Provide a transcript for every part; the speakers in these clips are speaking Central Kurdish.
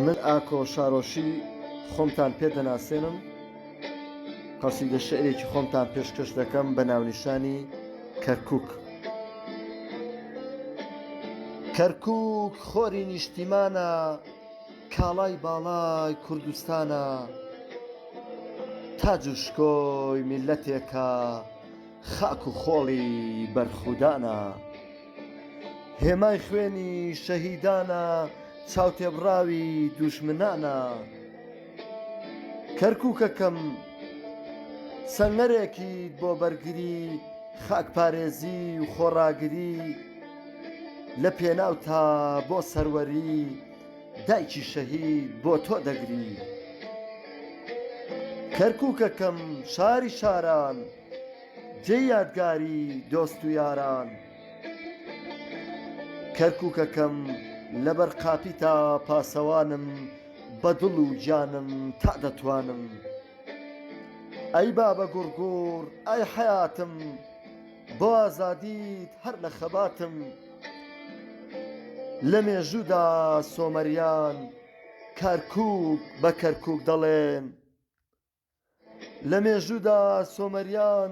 من ئاکۆ شارۆشی خۆمتان پێدەناسێنم. قەسیدە شعرێکی خۆمتان پێشکەش دەکەم بە ناونیشانی کەرکووک. کەرکووک خۆری نیشتیمانە، کاڵای باڵای کوردستانە، تاج و شکۆی میلەتێکە، خاک و خۆڵی بەرخودانە، هێمای خوێنی شەهیدانە، چاوتێبڕاوی دوژمنانە. کەرکووکەکەم سەنگەرێکیت بۆ بەرگری، خاک پارێزی و خۆڕاگری، لە پێناوتا بۆ سەروەری، دایکی شەهید بۆ تۆ دەگری. کەرکووکەکەم شاری شاران، جێی یادگاری دۆست و یاران. کەرکووکەکەم لەبەر قاپیتا پاسەوانم، بە دڵ و گیانم تا دەتوانم. ئەی بابە گوڕگوڕ ئەی حەیاتم، بۆ ئازادیت هەر لە خەباتم. لە مێژوودا سۆمەریان، کەرکووک بە کەرکووک دەڵێن. لە مێژوودا سۆمەریان،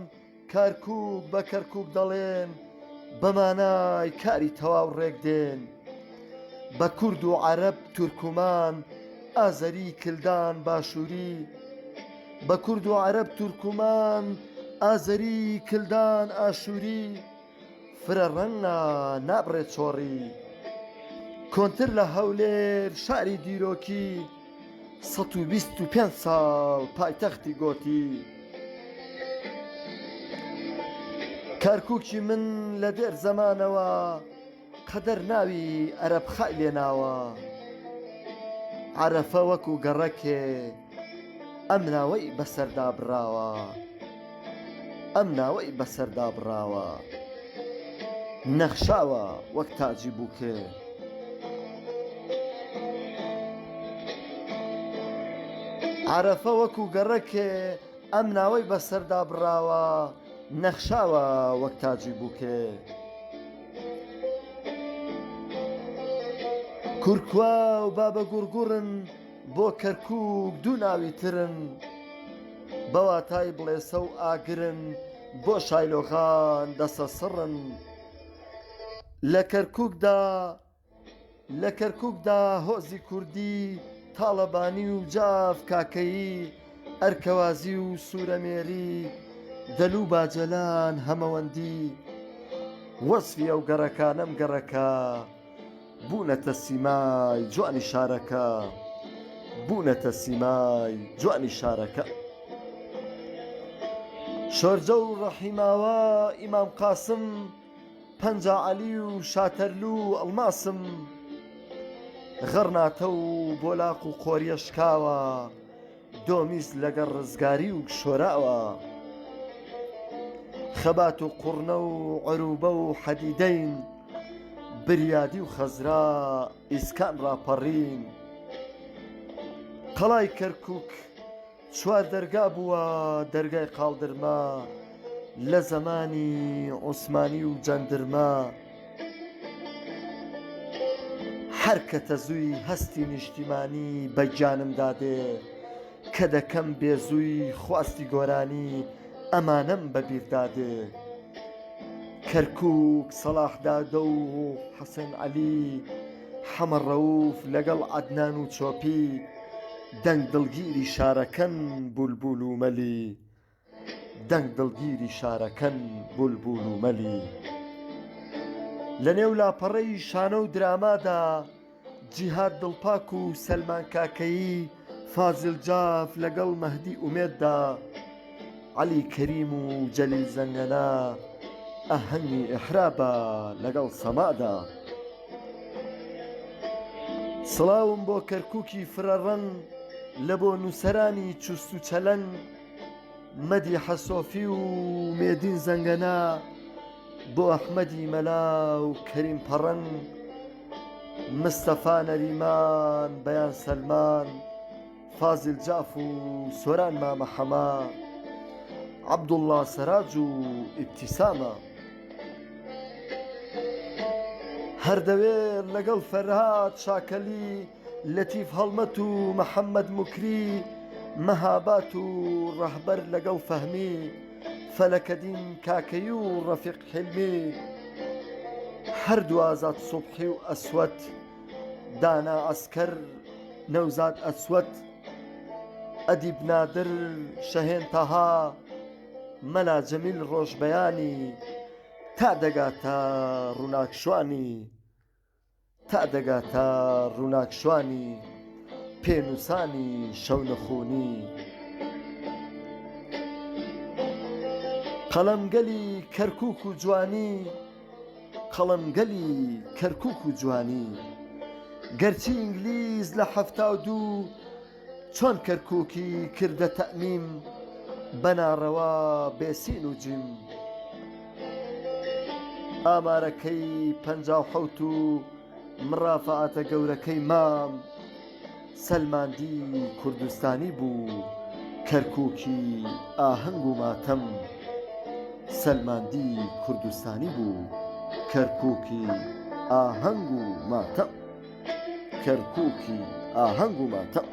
کەرکووک بە کەرکووک دەڵێن. بە مانای کاری تەواو ڕێک دێن، بە کورد و عەرەب تورکومان، ئازەری کلدان باشووری. بە کورد و عەرەب تورکومان، ئازەری کلدان ئاشووری. فرە ڕەنگە نابڕێت چۆڕی، کۆنتر لە هەولێر شاری دیرۆکی، 125 ساڵ پایتەختی گۆتی. کەرکووکی من لە دێر زەمانەوە، قەدەر ناوی عەرەبخای لێناوە. عەرەفە وەکو گەڕەکێ، ئەم ناوەی بەسەردا بڕاوە، ئەم ناوەی بەسەردا بڕاوە. نەخشاوە وەک تاجی بووکێ. عەرەفە وەکو گەڕەکێ، ئەم ناوەی بەسەردا بڕاوە، نەخشاوە وەک تاجی بووکێ. کورکوا و بابە گوڕگوڕن، بۆ کەرکووک دوو ناوی ترن. بە واتای بڵێسە و ئاگرن، بۆ شایلۆخان دەسە سڕن. لە کەرکووکدا هۆزی کوردی، تاڵەبانی و جاف کاکەیی، ئەرکەوازی و سوورەمێری، دەلو باجەلان هەمەوەندی. وەسفی ئەو گەڕەکانەم گەڕەکە، بوونەتە سیمای جوانی شارەکە، بوونەتە سیمای جوانی شارەکە. شۆرجە و ڕەحیماوە ئیمام قاسم، پەنجا عەلی و شاتەرلو و ئەڵماسم. غەڕناتە و بۆلاق و قۆریە شکاوە، دۆمیز لەگەڵ ڕزگاری و شۆراوە. خەبات و قوڕنە و عەروبە و حەدیدەین، بریادی و خەزرا ئیسکان ڕاپەڕین. قەڵای کەرکووک چوار دەرگا بووە، دەرگای قاڵدرما، لە زەمانی عوسمانی و جەندرما. هەر کەتە زووی هەستی نیشتیمانی، بە گیانم دادێ، کە دەکەم بێزووی خواستی گۆرانی، ئەمانەم بەبیر دادێ. کەرکووک سەلاح دادە و حەسەن عەلی، حەمە ڕەوف لەگەڵ عەدنان و چۆپی. دەنگ دڵگیری شارەکەن بولبول و مەلی، دەنگ دڵگیری شارەکەن بولبول و مەلی. لە نێو لاپەڕەی شانە و درامادا، جیهاد دڵپاک و سەلمان کاکەیی، فازڵ جاف لەگەڵ مەهدی ئومێددا، عەلی کەریم و جەلیل زەنگەنا، ئاهەنگی ئیحرابە لەگەڵ سەمادا. سڵاوم بۆ کەرکووکی فرە ڕەنگ، لە بۆ نووسەرانی چوست و چەلەنگ، مەدیحە سۆفی و مێدین زەنگەنا، بۆ ئەحمەدی مەلا و کەریم پەڕەنگ، مستەفا نەریمان بەیان سەلمان، فازڵ جاف و سۆران مامە حەما، عەبدوڵڵا سەراج و ئیبتیسامە. هەردەوێر لەگەڵ فەرهاد شاکەلی، لەتیف هەڵمەت و محەممەد مکری مەهابات و ڕەهبەر لەگەڵ فەهمی فەلەکەدین کاکەی و ڕەفیق حلمی هەردوو ئازاد سوبحی و ئەسوەد دانا عەسکەر نەوزاد ئەسوەد ئەدیب نادر شەهێن تەها مەلا جەمیل ڕۆژبەیانی تا دەگاتە ڕووناکشوانی تا دەگاتە ڕووناکشوانی پێنووسانی شەو نەخوونی قەڵەمگەلی کەرکووک و جوانی قەڵەمگەلی کەرکووک و جوانی گەرچی ئینگلیز لە هەفتا و دوو چۆن کەرکووکی کردە تەئمیم بەناڕەوا بێسین و جیم ئامارەکەی پەنجا و حەوت و مڕافعاتە گەورەکەی مام سەلماندی کوردستانی بوو کەرکووکی ئاهەنگ و ماتەم سەلماندی کوردستانی بوو کەرکووکی ئاهەنگ و ماتەم کەرکووکی ئاهەنگ و ماتەم